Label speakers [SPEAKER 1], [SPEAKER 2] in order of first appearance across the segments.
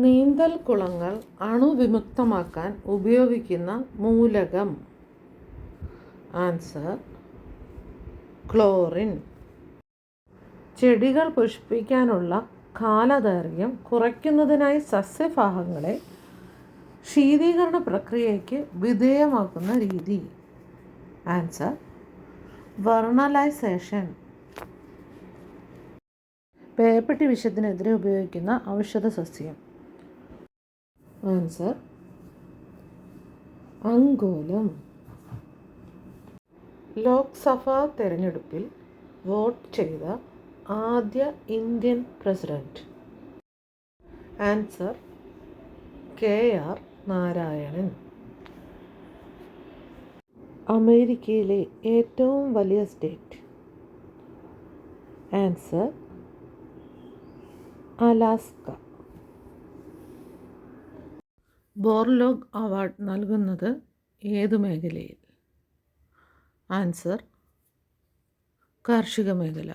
[SPEAKER 1] നീന്തൽ കുളങ്ങൾ അണുവിമുക്തമാക്കാൻ ഉപയോഗിക്കുന്ന മൂലകം. Answer chlorine. ചെടികൾ പുഷ്പിക്കാനുള്ള കാലദൈർഘ്യം കുറയ്ക്കുന്നതിനായി സസ്യഭാഗങ്ങളെ ശീതീകരണ പ്രക്രിയയ്ക്ക് വിധേയമാക്കുന്ന രീതി. ആൻസർ വെർണലൈസേഷൻ. പേപ്പട്ടി വിഷത്തിനെതിരെ ഉപയോഗിക്കുന്ന ഔഷധ സസ്യം. ആൻസർ അങ്കോലം. ലോക്സഭാ തെരഞ്ഞെടുപ്പിൽ വോട്ട് ചെയ്ത ആദ്യ Indian president. Answer KR Narayanan. അമേരിക്കയിലെ ഏറ്റവും വലിയ state. Answer Alaska. Borlaug award നൽകുന്നത് ഏതു മേഖലയിൽ? ആൻസർ കാർഷിക മേഖല.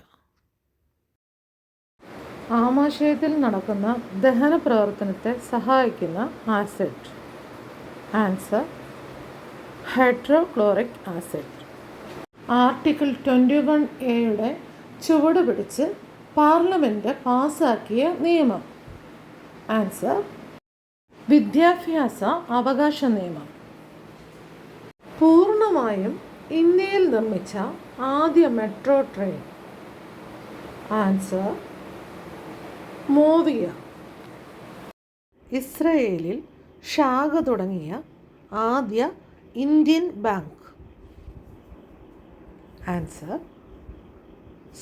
[SPEAKER 1] ആമാശയത്തിൽ നടക്കുന്ന ദഹന പ്രവർത്തനത്തെ സഹായിക്കുന്ന acid. Answer hydrochloric acid. Article 21A ചുവട് പിടിച്ച് പാർലമെൻറ്റ് പാസാക്കിയ നിയമം. ആൻസർ വിദ്യാഭ്യാസ അവകാശ നിയമം. പൂർണ്ണമായും ഇന്ത്യയിൽ നിർമ്മിച്ച ആദ്യ മെട്രോ ട്രെയിൻ. ആൻസർ മോവിയ. ഇസ്രയേലിൽ ശാഖ തുടങ്ങിയ ആദ്യ Indian bank. Answer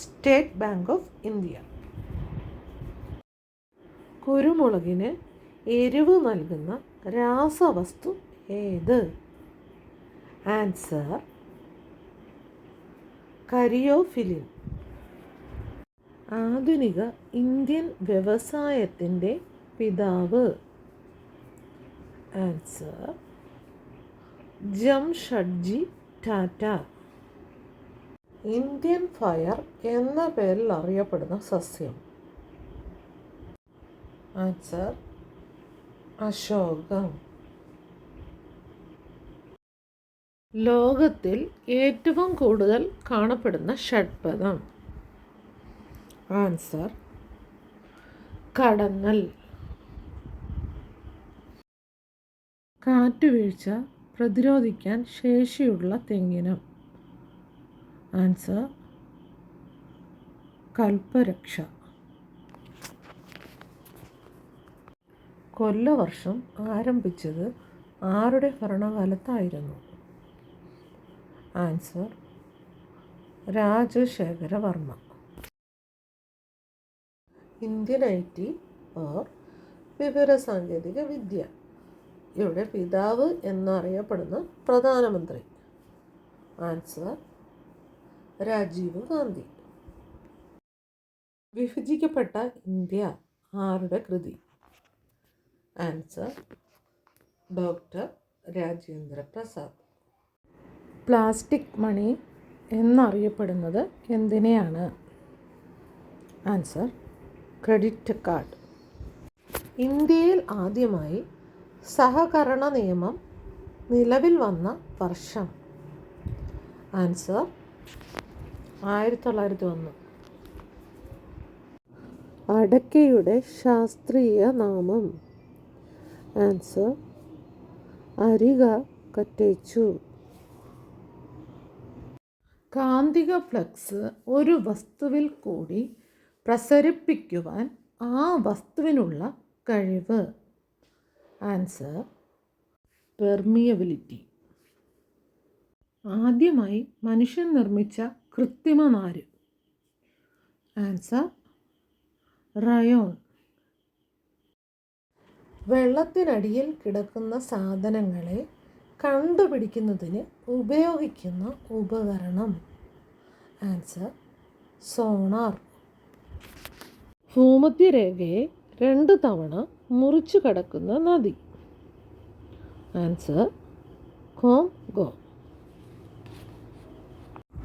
[SPEAKER 1] State Bank of India. കുരുമുളകിന് എരിവ് നൽകുന്ന രാസവസ്തു ഏത്? Answer caryophyllene. ആധുനിക ഇന്ത്യൻ വ്യവസായത്തിൻ്റെ പിതാവ്. Answer Jamshedji Tata. Indian fire എന്ന പേരിൽ അറിയപ്പെടുന്ന സസ്യം. ആൻസർ അശോകം. ലോകത്തിൽ ഏറ്റവും കൂടുതൽ കാണപ്പെടുന്ന ഷഡ്പദം. ആൻസർ കടന്നൽ. കാറ്റുവീഴ്ച പ്രതിരോധിക്കാൻ ശേഷിയുള്ള തെങ്ങിനം. ആൻസർ കൽപ്പവൃക്ഷ. കൊല്ലവർഷം ആരംഭിച്ചത് ആരുടെ ഭരണകാലത്തായിരുന്നു? Answer Rajashekharavarma. Indian IT or വിവരസാങ്കേതിക വിദ്യ യുടെ പിതാവ് എന്നറിയപ്പെടുന്ന പ്രധാനമന്ത്രി. ആൻസർ രാജീവ് ഗാന്ധി. വിഭജിക്കപ്പെട്ട ഇന്ത്യ ആരുടെ കൃതി? Answer doctor Rajendra Prasad. Plastic money എന്നറിയപ്പെടുന്നത് എന്തിനെയാണ്? Answer credit card. ഇന്ത്യയിൽ ആദ്യമായി സഹകരണ നിയമം നിലവിൽ വന്ന വർഷം? ആൻസർ 1901. അടയ്ക്കയുടെ ശാസ്ത്രീയ നാമം? Answer Areca catechu. കാന്തിക ഫ്ലക്സ് ഒരു വസ്തുവിൽ കൂടി പ്രസരിപ്പിക്കുവാൻ ആ വസ്തുവിനുള്ള കഴിവ്? Answer permeability. ആദ്യമായി മനുഷ്യൻ നിർമ്മിച്ച കൃത്രിമ നാര്? Answer rayon. വെള്ളത്തിനടിയിൽ കിടക്കുന്ന സാധനങ്ങളെ കണ്ടുപിടിക്കുന്നതിന് ഉപയോഗിക്കുന്ന ഉപകരണം? Answer sonar. ഭൂമധ്യരേഖയെ 2 തവണ മുറിച്ചു കടക്കുന്ന നദി? Answer Congo.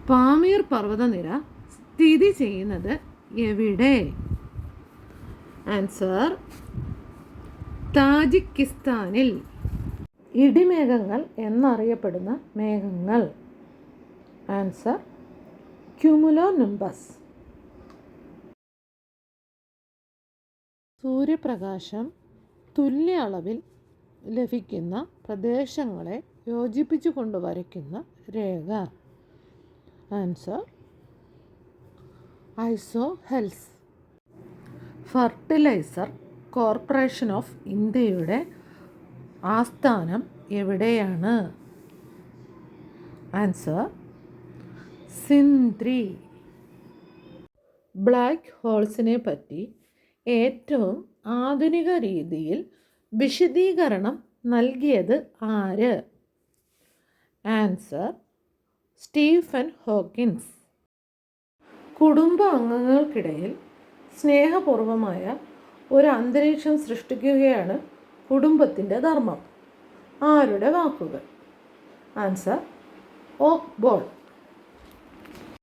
[SPEAKER 1] പാമീർ പർവ്വതനിര സ്ഥിതി ചെയ്യുന്നത് എവിടെ? ആൻസർ താജിക്കിസ്ഥാനിൽ. ഇടിമേഘങ്ങൾ എന്നറിയപ്പെടുന്ന മേഘങ്ങൾ. Answer cumulonimbus. സൂര്യപ്രകാശം തുല്യ അളവിൽ ലഭിക്കുന്ന പ്രദേശങ്ങളെ യോജിപ്പിച്ചു കൊണ്ട് വരയ്ക്കുന്ന രേഖ. ആൻസർ ഐസോഹെൽസ്. ഫെർട്ടിലൈസർ കോർപ്പറേഷൻ ഓഫ് ഇന്ത്യയുടെ ആസ്ഥാനം എവിടെയാണ്? ആൻസർ സിന്ദ്രി. ബ്ലാക്ക് ഹോൾസിനെ പറ്റി ഏറ്റവും ആധുനിക രീതിയിൽ വിശദീകരണം നൽകിയത് ആര്? Answer Stephen Hawkins. കുടുംബ അംഗങ്ങൾക്കിടയിൽ സ്നേഹപൂർവമായ ഒരു അന്തരീക്ഷം സൃഷ്ടിക്കുകയാണ് കുടുംബത്തിൻ്റെ ധർമ്മം. ആരുടെ വാക്കുകൾ? ആൻസർ ഓക്ക് ബോൾ.